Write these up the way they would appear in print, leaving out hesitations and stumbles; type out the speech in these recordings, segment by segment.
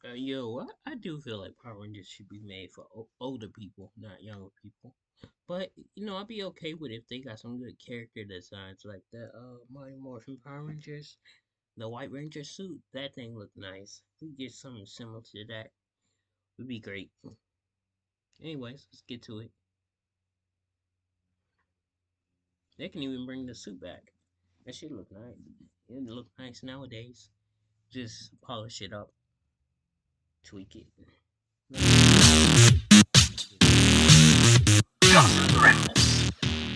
I do feel like Power Rangers should be made for older people, not younger people. But I'd be okay with if they got some good character designs like the Mighty Morphin Power Rangers, the White Ranger suit. That thing looked nice. If we get something similar to that, would be great. Anyways, let's get to it. They can even bring the suit back. That should look nice. It look nice nowadays. Just polish it up, tweak it.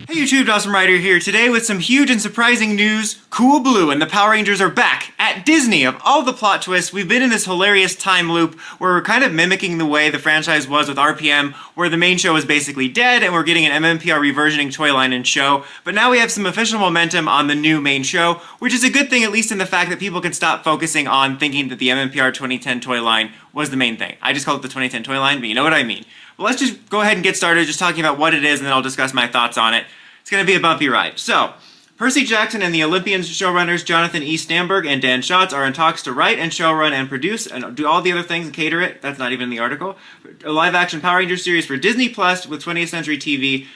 Hey YouTube, Dawson Ryder here today with some huge and surprising news. Cool Blue and the Power Rangers are back at Disney. Of all the plot twists, we've been in this hilarious time loop where we're kind of mimicking the way the franchise was with RPM, where the main show is basically dead and we're getting an MMPR reversioning toy line and show. But now we have some official momentum on the new main show, which is a good thing, at least in the fact that people can stop focusing on thinking that the MMPR 2010 toy line was the main thing. I just call it the 2010 toy line, but you know what I mean. Well, let's just go ahead and get started just talking about what it is, and then I'll discuss my thoughts on it. It's going to be a bumpy ride. So, Percy Jackson and the Olympians showrunners Jonathan E. Stamberg and Dan Schatz are in talks to write and showrun and produce and do all the other things and cater it. That's not even in the article. A live-action Power Rangers series for Disney Plus with 20th Century TV.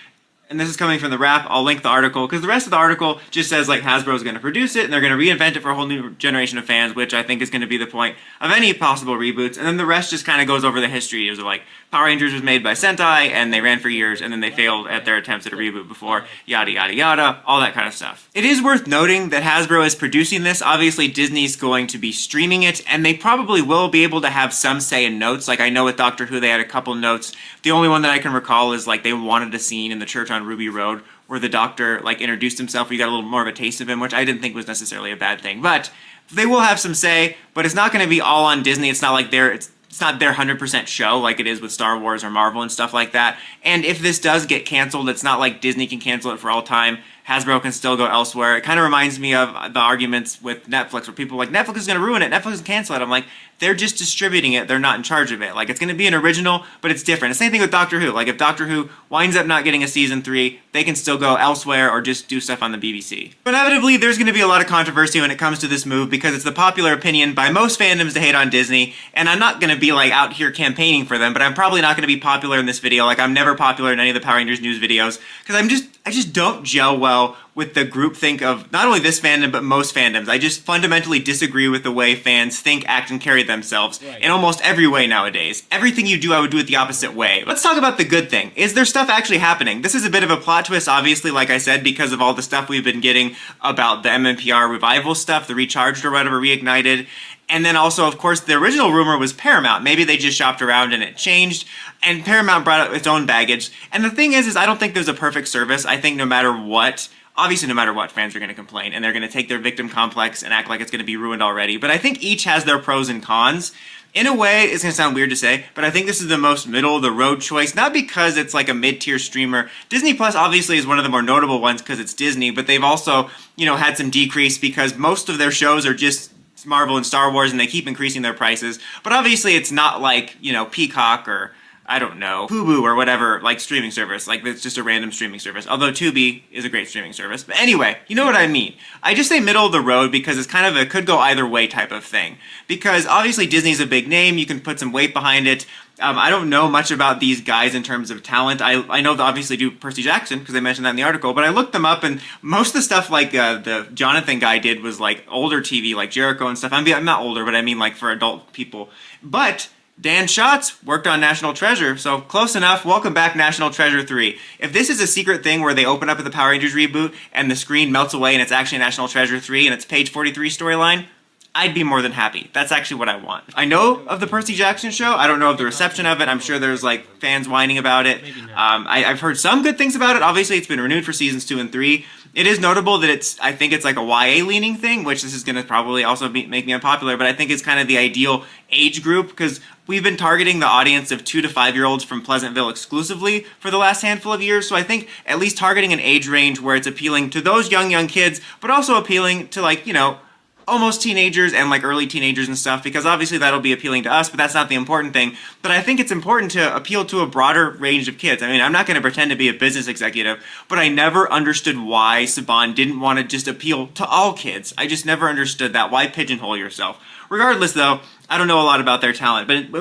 And this is coming from the Wrap. I'll link the article, because the rest of the article just says like Hasbro is going to produce it and they're going to reinvent it for a whole new generation of fans, which I think is going to be the point of any possible reboots. And then the rest just kind of goes over the history. It was like Power Rangers was made by Sentai and they ran for years and then they failed at their attempts at a reboot before, yada yada yada, all that kind of stuff. It is worth noting that Hasbro is producing this. Obviously Disney's going to be streaming it, and they probably will be able to have some say in notes. Like I know with Doctor Who they had a couple notes. The only one that I can recall is like they wanted a scene in the church on Ruby Road where the Doctor like introduced himself, where you got a little more of a taste of him, which I didn't think was necessarily a bad thing. But they will have some say, but it's not going to be all on Disney. It's not like it's not their 100% show like it is with Star Wars or Marvel and stuff like that. And if this does get canceled, it's not like Disney can cancel it for all time. Hasbro can still go elsewhere. It kind of reminds me of the arguments with Netflix where people are like, Netflix is going to ruin it, Netflix can cancel it. I'm like, they're just distributing it, they're not in charge of it. Like, it's going to be an original, but it's different. The same thing with Doctor Who. Like, if Doctor Who winds up not getting a season 3, they can still go elsewhere or just do stuff on the BBC. But inevitably, there's going to be a lot of controversy when it comes to this move, because it's the popular opinion by most fandoms to hate on Disney, and I'm not going to be, like, out here campaigning for them, but I'm probably not going to be popular in this video. Like, I'm never popular in any of the Power Rangers news videos, because I just don't gel well with the groupthink of not only this fandom, but most fandoms. I just fundamentally disagree with the way fans think, act, and carry themselves in almost every way nowadays. Everything you do, I would do it the opposite way. Let's talk about the good thing. Is there stuff actually happening? This is a bit of a plot twist, obviously, like I said, because of all the stuff we've been getting about the MMPR revival stuff, the Recharged or whatever, Reignited. And then also, of course, the original rumor was Paramount. Maybe they just shopped around and it changed, and Paramount brought up its own baggage. And the thing is I don't think there's a perfect service. I think no matter what, obviously no matter what, fans are going to complain, and they're going to take their victim complex and act like it's going to be ruined already. But I think each has their pros and cons. In a way, it's going to sound weird to say, but I think this is the most middle-of-the-road choice, not because it's like a mid-tier streamer. Disney Plus obviously is one of the more notable ones because it's Disney, but they've also, had some decrease because most of their shows are just Marvel and Star Wars, and they keep increasing their prices. But obviously it's not like, Peacock or, I don't know, Fubo or whatever, like streaming service. Like, it's just a random streaming service. Although Tubi is a great streaming service. But anyway, you know what I mean. I just say middle of the road because it's kind of a could go either way type of thing. Because obviously Disney's a big name, you can put some weight behind it. I don't know much about these guys in terms of talent. I know they obviously do Percy Jackson, because they mentioned that in the article, but I looked them up, and most of the stuff like the Jonathan guy did was like older TV, like Jericho and stuff. I'm not older, but I mean like for adult people. But Dan Schatz worked on National Treasure, so close enough. Welcome back, National Treasure 3. If this is a secret thing where they open up at the Power Rangers reboot and the screen melts away and it's actually National Treasure 3 and it's page 43 storyline, I'd be more than happy. That's actually what I want. I know of the Percy Jackson show. I don't know of the reception of it. I'm sure there's like fans whining about it. I've heard some good things about it. Obviously, it's been renewed for seasons 2 and 3. It is notable that I think it's like a YA leaning thing, which this is going to probably also make me unpopular, but I think it's kind of the ideal age group, because we've been targeting the audience of 2 to 5-year-olds from Pleasantville exclusively for the last handful of years, so I think at least targeting an age range where it's appealing to those young kids, but also appealing to like, almost teenagers and like early teenagers and stuff, because obviously that'll be appealing to us, but that's not the important thing. But I think it's important to appeal to a broader range of kids. I mean, I'm not going to pretend to be a business executive, but I never understood why Saban didn't want to just appeal to all kids. I just never understood that. Why pigeonhole yourself? Regardless, though, I don't know a lot about their talent. But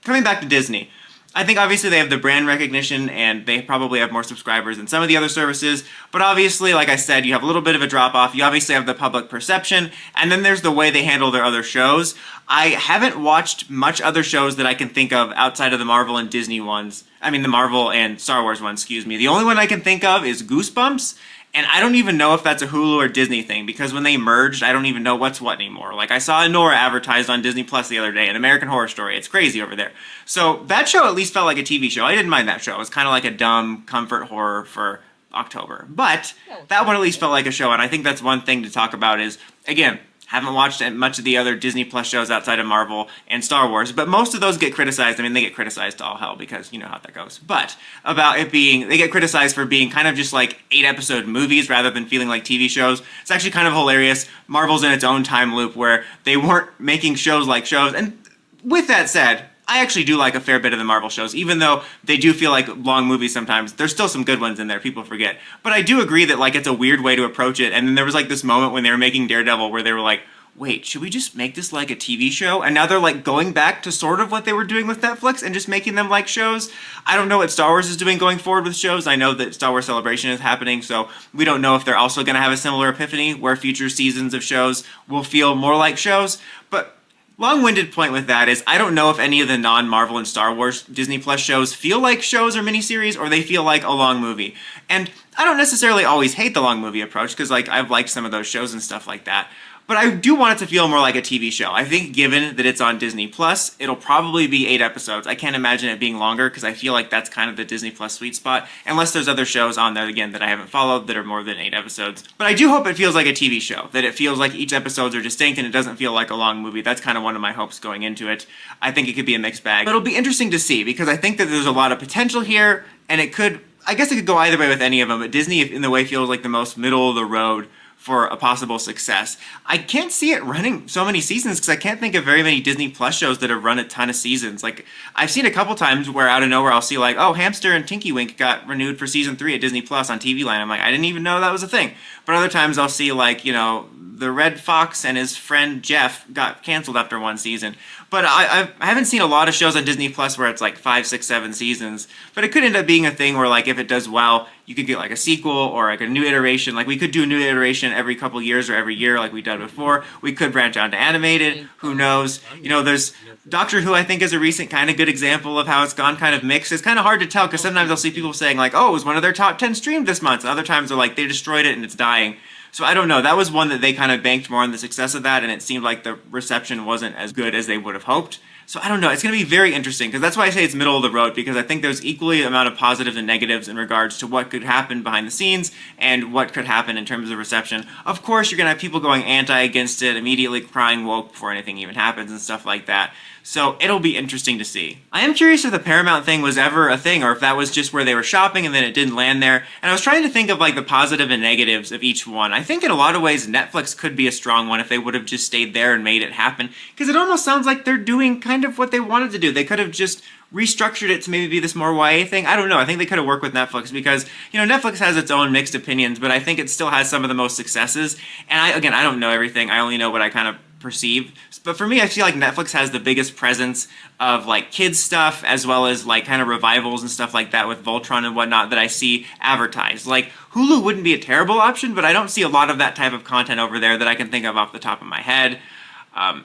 coming back to Disney, I think obviously they have the brand recognition and they probably have more subscribers than some of the other services. But obviously, like I said, you have a little bit of a drop off. You obviously have the public perception, and then there's the way they handle their other shows. I haven't watched much other shows that I can think of outside of the Marvel and Disney ones. I mean, the Marvel and Star Wars ones, excuse me. The only one I can think of is Goosebumps. And I don't even know if that's a Hulu or Disney thing because when they merged, I don't even know what's what anymore. Like I saw Nora advertised on Disney Plus the other day, an American Horror Story. It's crazy over there. So that show at least felt like a TV show. I didn't mind that show. It was kind of like a dumb comfort horror for October. But that one at least felt like a show, and I think that's one thing to talk about is, again, haven't watched much of the other Disney Plus shows outside of Marvel and Star Wars, but most of those get criticized. I mean, they get criticized to all hell because you know how that goes. But about it being, they get criticized for being kind of just like 8-episode movies rather than feeling like TV shows. It's actually kind of hilarious. Marvel's in its own time loop where they weren't making shows like shows. And with that said, I actually do like a fair bit of the Marvel shows, even though they do feel like long movies sometimes. There's still some good ones in there, people forget. But I do agree that like it's a weird way to approach it. And then there was like this moment when they were making Daredevil where they were like, wait, should we just make this like a TV show? And now they're like going back to sort of what they were doing with Netflix and just making them like shows. I don't know what Star Wars is doing going forward with shows. I know that Star Wars Celebration is happening, so we don't know if they're also going to have a similar epiphany where future seasons of shows will feel more like shows. But long-winded point with that is I don't know if any of the non-Marvel and Star Wars Disney Plus shows feel like shows or miniseries or they feel like a long movie. And I don't necessarily always hate the long movie approach because like I've liked some of those shows and stuff like that. But I do want it to feel more like a TV show. I think given that it's on Disney Plus, it'll probably be 8 episodes. I can't imagine it being longer because I feel like that's kind of the Disney Plus sweet spot, unless there's other shows on there, again, that I haven't followed that are more than 8 episodes. But I do hope it feels like a TV show, that it feels like each episodes are distinct and it doesn't feel like a long movie. That's kind of one of my hopes going into it. I think it could be a mixed bag. But it'll be interesting to see because I think that there's a lot of potential here, and it could, I guess it could go either way with any of them, but Disney in the way feels like the most middle of the road for a possible success. I can't see it running so many seasons because I can't think of very many Disney Plus shows that have run a ton of seasons. Like, I've seen a couple times where out of nowhere I'll see like, oh, Hamster and Tinky Wink got renewed for season 3 at Disney Plus on TV Line. I'm like, I didn't even know that was a thing. But other times I'll see like, you know, the Red Fox and his friend Jeff got canceled after 1 season. But I haven't seen a lot of shows on Disney Plus where it's like 5, 6, 7 seasons. But it could end up being a thing where like if it does well, you could get like a sequel or like a new iteration. Like we could do a new iteration every couple years or every year like we've done before. We could branch out to animated. Who knows? You know, there's Doctor Who, I think, is a recent kind of good example of how it's gone kind of mixed. It's kind of hard to tell because sometimes I'll see people saying like, oh, it was one of their top 10 streamed this month. And other times they're like, they destroyed it and it's dying. So I don't know. That was one that they kind of banked more on the success of that, and it seemed like the reception wasn't as good as they would have hoped. So I don't know. It's going to be very interesting because that's why I say it's middle of the road, because I think there's equally amount of positives and negatives in regards to what could happen behind the scenes and what could happen in terms of reception. Of course, you're going to have people going anti against it, immediately crying woke before anything even happens and stuff like that. So it'll be interesting to see. I am curious if the Paramount thing was ever a thing or if that was just where they were shopping and then it didn't land there. And I was trying to think of like the positive and negatives of each one. I think in a lot of ways Netflix could be a strong one if they would have just stayed there and made it happen. Because it almost sounds like they're doing kind of what they wanted to do. They could have just restructured it to maybe be this more YA thing. I don't know. I think they could have worked with Netflix because, you know, Netflix has its own mixed opinions, but I think it still has some of the most successes. And I don't know everything. I only know what I kind of perceive. But for me, I feel like Netflix has the biggest presence of like kids stuff as well as like kind of revivals and stuff like that with Voltron and whatnot that I see advertised. Like Hulu wouldn't be a terrible option, but I don't see a lot of that type of content over there that I can think of off the top of my head.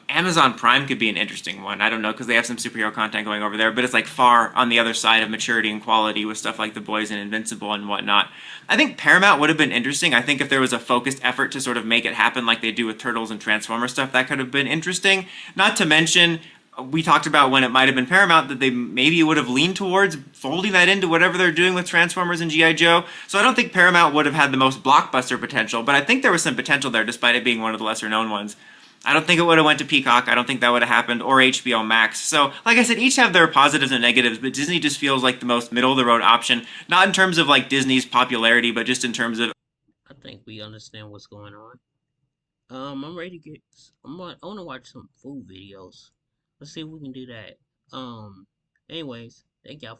Amazon Prime could be an interesting one. I don't know because they have some superhero content going over there, but it's like far on the other side of maturity and quality with stuff like The Boys and Invincible and whatnot. I think Paramount would have been interesting. I think if there was a focused effort to sort of make it happen like they do with Turtles and Transformers stuff, that could have been interesting. Not to mention, we talked about when it might have been Paramount that they maybe would have leaned towards folding that into whatever they're doing with Transformers and G.I. Joe. So I don't think Paramount would have had the most blockbuster potential, but I think there was some potential there despite it being one of the lesser known ones. I don't think it would have went to Peacock. I don't think that would have happened, or HBO Max. So, like I said, each have their positives and negatives, but Disney just feels like the most middle-of-the-road option, not in terms of, like, Disney's popularity, but just in terms of... I think we understand what's going on. I'm ready to get. I want to watch some food videos. Let's see if we can do that. Anyways, thank y'all.